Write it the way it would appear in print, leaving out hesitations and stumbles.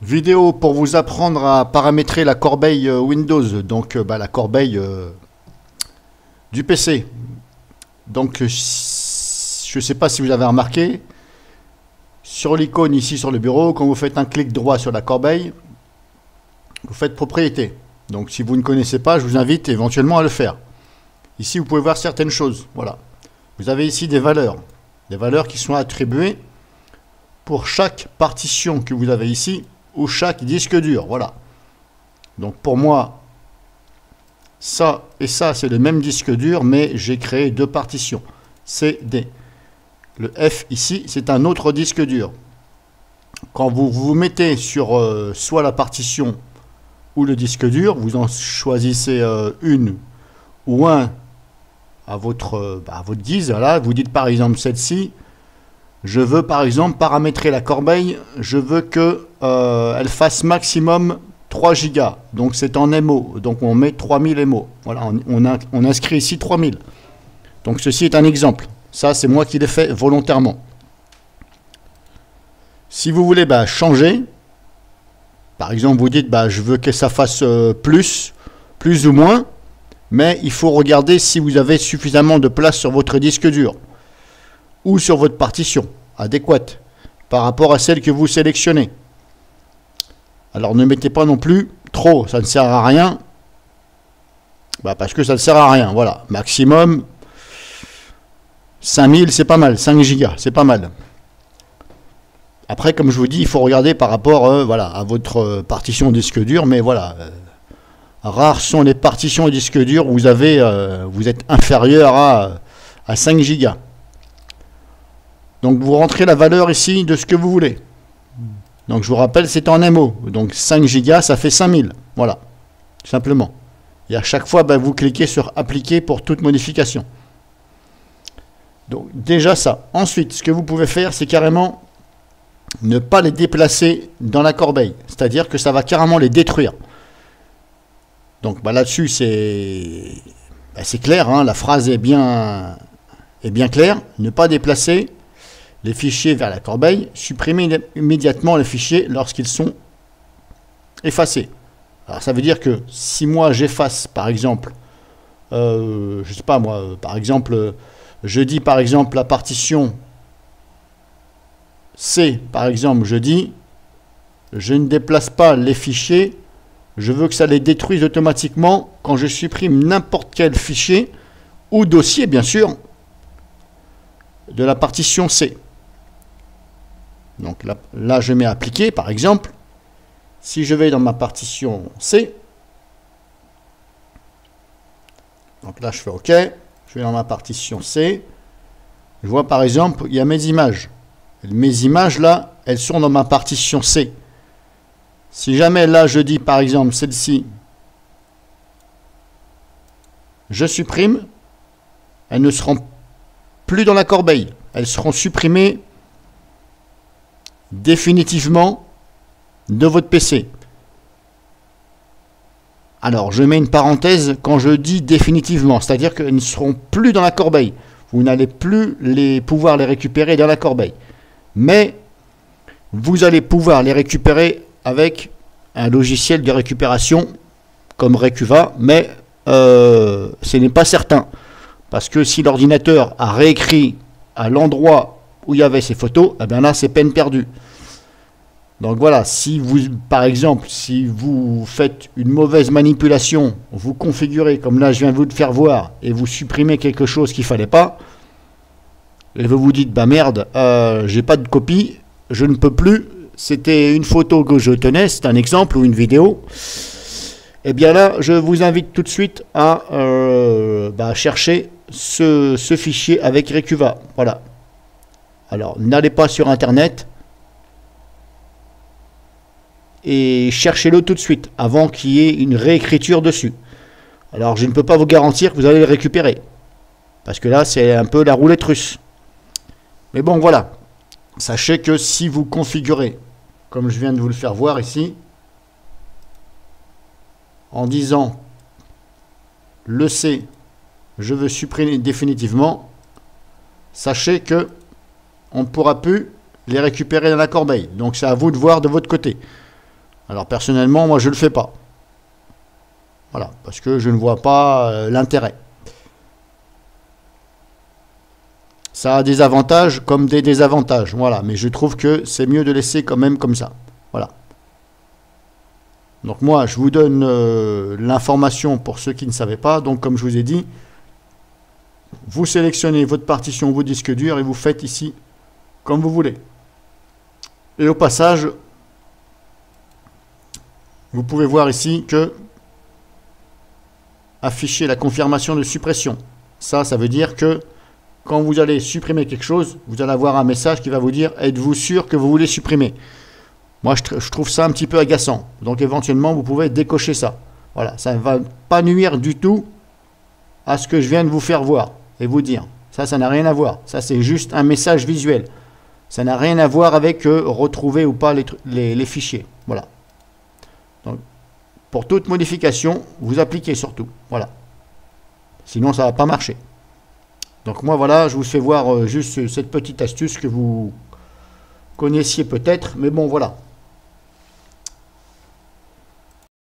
Vidéo pour vous apprendre à paramétrer la corbeille Windows, donc la corbeille du PC. Donc je ne sais pas si vous avez remarqué, sur l'icône ici sur le bureau, quand vous faites un clic droit sur la corbeille, vous faites propriété. Donc si vous ne connaissez pas, je vous invite éventuellement à le faire. Ici vous pouvez voir certaines choses. Voilà. Vous avez ici des valeurs qui sont attribuées pour chaque partition que vous avez ici, ou chaque disque dur, voilà. Donc pour moi, ça et ça, c'est le même disque dur, mais j'ai créé deux partitions, C, D. Le F ici, c'est un autre disque dur. Quand vous vous mettez sur soit la partition ou le disque dur, vous en choisissez une ou un à votre guise. Voilà. Vous dites par exemple celle-ci. Je veux par exemple paramétrer la corbeille, je veux que elle fasse maximum 3 Go. Donc c'est en MO, donc on met 3000 MO. Voilà, on inscrit ici 3000. Donc ceci est un exemple. Ça c'est moi qui l'ai fait volontairement. Si vous voulez changer, par exemple vous dites je veux que ça fasse plus ou moins, mais il faut regarder si vous avez suffisamment de place sur votre disque dur ou sur votre partition adéquate par rapport à celle que vous sélectionnez. Alors ne mettez pas non plus trop, ça ne sert à rien. Parce que ça ne sert à rien, voilà. Maximum 5000, c'est pas mal, 5 Go, c'est pas mal. Après, comme je vous dis, il faut regarder par rapport à votre partition disque dur, mais voilà. Rares sont les partitions disque dur où vous êtes inférieur à 5 Go. Donc vous rentrez la valeur ici de ce que vous voulez. Donc je vous rappelle, c'est en MO. Donc 5 Go, ça fait 5000. Voilà, tout simplement. Et à chaque fois, vous cliquez sur appliquer pour toute modification. Donc déjà ça. Ensuite, ce que vous pouvez faire, c'est carrément ne pas les déplacer dans la corbeille. C'est-à-dire que ça va carrément les détruire. Donc là-dessus, c'est clair. Hein, la phrase est bien claire. Ne pas déplacer les fichiers vers la corbeille, supprimer immédiatement les fichiers lorsqu'ils sont effacés. Alors ça veut dire que si moi j'efface par exemple, je sais pas moi, par exemple, je dis par exemple la partition C, par exemple, je dis, je ne déplace pas les fichiers, je veux que ça les détruise automatiquement quand je supprime n'importe quel fichier ou dossier bien sûr de la partition C. Donc là, je mets appliquer, par exemple. Si je vais dans ma partition C, donc là, je fais OK. Je vais dans ma partition C. Je vois, par exemple, il y a mes images. Mes images, là, elles sont dans ma partition C. Si jamais, là, je dis, par exemple, celle-ci, je supprime, elles ne seront plus dans la corbeille. Elles seront supprimées définitivement de votre PC. Alors, je mets une parenthèse quand je dis définitivement, c'est-à-dire qu'elles ne seront plus dans la corbeille. Vous n'allez plus pouvoir les récupérer dans la corbeille. Mais vous allez pouvoir les récupérer avec un logiciel de récupération comme Recuva, mais ce n'est pas certain. Parce que si l'ordinateur a réécrit à l'endroit où il y avait ces photos, eh bien là c'est peine perdue. Donc voilà, si vous, par exemple, si vous faites une mauvaise manipulation, vous configurez, comme là je viens de vous le faire voir, et vous supprimez quelque chose qu'il ne fallait pas, et vous vous dites, merde, j'ai pas de copie, je ne peux plus, c'était une photo que je tenais, c'est un exemple ou une vidéo, et bien là, je vous invite tout de suite à chercher ce fichier avec Recuva. Voilà. Alors, n'allez pas sur Internet et cherchez-le tout de suite, avant qu'il y ait une réécriture dessus. Alors, je ne peux pas vous garantir que vous allez le récupérer, parce que là, c'est un peu la roulette russe. Mais bon, voilà. Sachez que si vous configurez, comme je viens de vous le faire voir ici, en disant le C, je veux supprimer définitivement, sachez que on ne pourra plus les récupérer dans la corbeille. Donc c'est à vous de voir de votre côté. Alors personnellement, moi je le fais pas. Voilà, parce que je ne vois pas l'intérêt. Ça a des avantages comme des désavantages, voilà, mais je trouve que c'est mieux de laisser quand même comme ça. Voilà. Donc moi, je vous donne l'information pour ceux qui ne savaient pas. Donc comme je vous ai dit, vous sélectionnez votre partition, vos disques durs et vous faites ici comme vous voulez. Et au passage, vous pouvez voir ici que afficher la confirmation de suppression. Ça veut dire que quand vous allez supprimer quelque chose, vous allez avoir un message qui va vous dire « Êtes-vous sûr que vous voulez supprimer ?» Moi, je trouve ça un petit peu agaçant. Donc, éventuellement, vous pouvez décocher ça. Voilà, ça ne va pas nuire du tout à ce que je viens de vous faire voir et vous dire. Ça n'a rien à voir. Ça, c'est juste un message visuel. Ça n'a rien à voir avec retrouver ou pas les fichiers. Voilà. Donc, pour toute modification, vous appliquez surtout. Voilà. Sinon, ça ne va pas marcher. Donc moi voilà, je vous fais voir juste cette petite astuce que vous connaissiez peut-être, mais bon voilà.